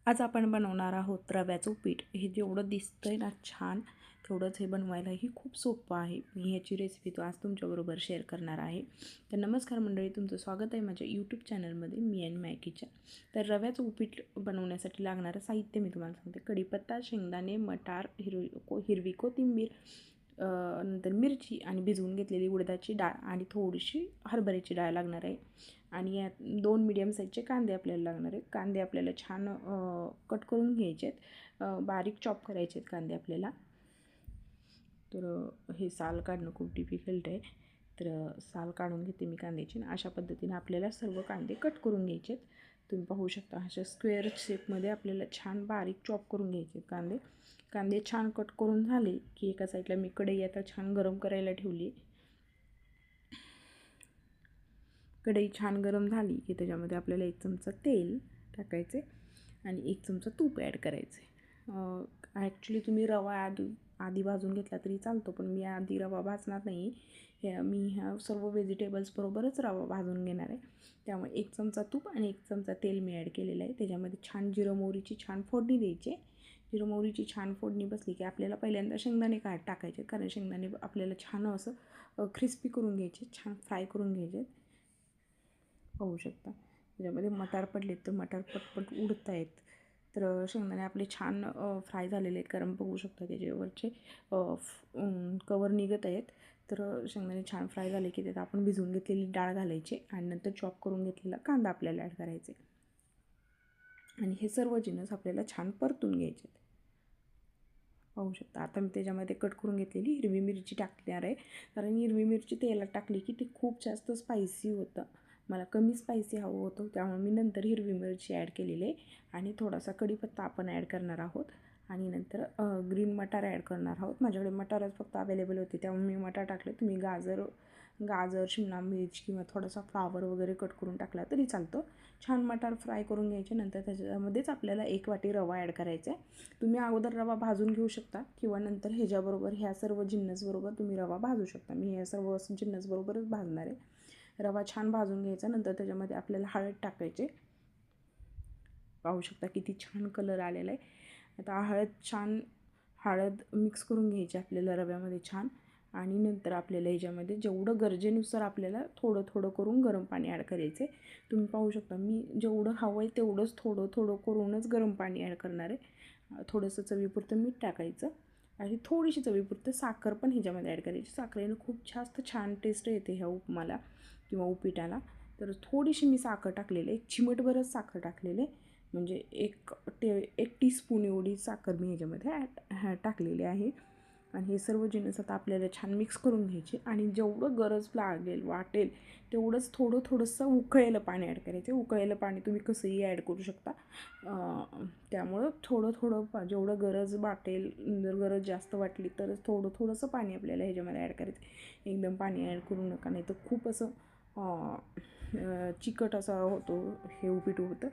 आज आपण बनवणार आहोत रव्याचं उपीट. हे जेवढं दिसतंय ना छान, तेवढंच हे बनवायलाही खूप सोपं आहे. मी ह्याची रेसिपी आज तुमच्याबरोबर शेअर करणार आहे. तर नमस्कार मंडळी, तुमचं स्वागत आहे माझ्या यूट्यूब चॅनलमध्ये मी अँड माय किचन. तर रव्याचं उपीट बनवण्यासाठी लागणारं साहित्य मी तुम्हाला सांगते. कढीपत्ता, शेंगदाणे, मटार, हिरवी कोथिंबीर, नंतर मिरची आणि भिजवून घेतलेली उडदाची डाळ आणि थोडीशी हरभऱ्याची डाळ लागणार आहे. आणि यात 2 मीडियम साईजचे कांदे आपल्याला लागणार आहेत. कांदे आपल्याला छान कट करून घ्यायचे आहेत, बारीक चॉप करायचे आहेत कांदे आपल्याला. तर हे साल काढणं खूप डिफिकल्ट आहे. तर साल काढून घेते मी कांद्याची. अशा पद्धतीने आपल्याला सर्व कांदे कट करून घ्यायचे आहेत. तुम्ही पाहू शकता अशा स्क्वेअर शेपमध्ये आपल्याला छान बारीक चॉप करून घ्यायचे कांदे. कांदे छान कट करून झाले की एका साईडला मी कढई आता छान गरम करायला ठेवली. कढई छान गरम झाली की त्याच्यामध्ये आपल्याला 1 चमचा तेल टाकायचे आणि 1 चमचा तूप ॲड करायचे. ॲक्च्युली तुम्ही रवा आधी भाजून घेतला तरी चालतो, पण मी आधी रवा भाजणार नाही. मी ह्या सर्व व्हेजिटेबल्सबरोबरच रवा भाजून घेणार आहे. त्यामुळे 1 चमचा तूप आणि 1 चमचा तेल मी ॲड केलेलं आहे. त्याच्यामध्ये छान जिरं मोहरीची छान फोडणी द्यायची. जिरं मोहरीची छान फोडणी बसली की आपल्याला पहिल्यांदा शेंगदाणे टाकायचे, कारण शेंगदाणे आपल्याला छान असं क्रिस्पी करून घ्यायचे, छान फ्राय करून घ्यायचे. पाहू शकता त्याच्यामध्ये मटार पडलेत, तर मटार पटपट उडत आहेत. तर शेंगदाणे आपले छान फ्राय झालेले आहेत, कारण बघू शकता त्याच्यावरचे कवर निघत आहेत. तर शेंगदाणे छान फ्राय झाले की त्यात आपण भिजवून घेतलेली डाळ घालायची आणि नंतर चॉप करून घेतलेला कांदा आपल्याला ॲड करायचे आणि हे सर्व जिन्नस आपल्याला छान परतून घ्यायचे. पाहू शकता आता मी त्याच्यामध्ये कट करून घेतलेली हिरवी मिरची टाकणार आहे, कारण हिरवी मिरची तेलात टाकली की ते खूप जास्त स्पायसी होतं. मला कमी स्पायसी हवं होतं, त्यामुळे मी नंतर हिरवी मिरची ॲड केलेली आहे आणि थोडासा कढीपत्ता आपण ॲड करणार आहोत आणि नंतर ग्रीन मटार ॲड करणार आहोत. माझ्याकडे मटारच फक्त अवेलेबल होते, त्यामुळे मी मटार टाकले. तुम्ही गाजर शिमला मिर्च किंवा थोडासा फ्लावर वगैरे कट करून टाकला तरी चालतं. छान मटार फ्राय करून घ्यायचे. नंतर त्याच्यामध्येच आपल्याला 1 वाटी रवा ॲड करायचा आहे. तुम्ही अगोदर रवा भाजून घेऊ शकता किंवा नंतर ह्याच्याबरोबर ह्या सर्व जिन्नसबरोबर तुम्ही रवा भाजू शकता. मी ह्या सर्व जिन्नसबरोबरच भाजणार आहे. रवा छान भाजून घ्यायचा. नंतर त्याच्यामध्ये आपल्याला हळद टाकायचे. पाहू शकता किती छान कलर आलेला आहे. आता हळद मिक्स करून घ्यायची आपल्याला रव्यामध्ये छान, आणि नंतर आपल्याला ह्याच्यामध्ये जेवढं गरजेनुसार आपल्याला थोडं थोडं करून गरम पाणी ॲड करायचे. तुम्ही पाहू शकता मी जेवढं हवं आहे तेवढंच थोडं थोडं करूनच गरम पाणी ॲड करणार आहे. थोडंसं चवीपुरतं मीठ टाकायचं आणि थोडीशी चवीपुरतं साखर पण ह्याच्यामध्ये ॲड करायची. साखरेनं खूप जास्त छान टेस्ट येते ह्या उपमाला किंवा उपीटाला. तर थोडीशी मी साखर टाकलेली आहे, 1 चिमटभरच साखर टाकलेले, म्हणजे 1 टीस्पून एवढी साखर मी ह्याच्यामध्ये टाकलेली आहे. आणि हे सर्व जिन्नस आता आपल्याला छान मिक्स करून घ्यायचे आणि जेवढं गरज वाटेल तेवढंच थोडंसं उकळलेलं पाणी ॲड करायचं. उकळलेलं पाणी तुम्ही कसंही ॲड करू शकता. त्यामुळं थोडं जेवढं गरज वाटेल, जर गरज जास्त वाटली तर थोडंसं पाणी आपल्याला ह्याच्यामध्ये ॲड करायचं. एकदम पाणी ॲड करू नका, नाही तर खूप असं चिकट असा होतो हे उपीट होतं.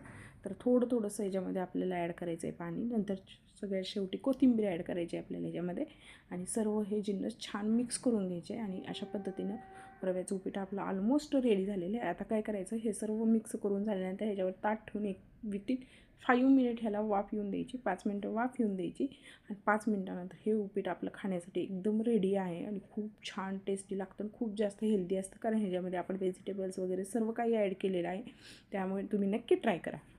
तर थोडंसं ह्याच्यामध्ये आपल्याला ॲड करायचं आहे पाणी. नंतर सगळ्यात शेवटी कोथिंबीर ॲड करायची आपल्याला ह्याच्यामध्ये आणि सर्व हे जिन्नस छान मिक्स करून घ्यायचे. आणि अशा पद्धतीनं रव्याचं उपीट आपलं ऑलमोस्ट रेडी झालेलं आहे. आता काय करायचं, हे सर्व मिक्स करून झाल्यानंतर ह्याच्यावर ताट ठेवून विथिन 5 मिनिट ह्याला वाफ येऊन द्यायची. 5 मिनटं वाफ येऊन द्यायची आणि 5 मिनटानंतर हे उपीट आपलं खाण्यासाठी एकदम रेडी आहे आणि खूप छान टेस्टी लागतं आणि खूप जास्त हेल्दी असतं, कारण ह्याच्यामध्ये आपण व्हेजिटेबल्स वगैरे सर्व काही ॲड केलेलं आहे. त्यामुळे तुम्ही नक्की ट्राय करा.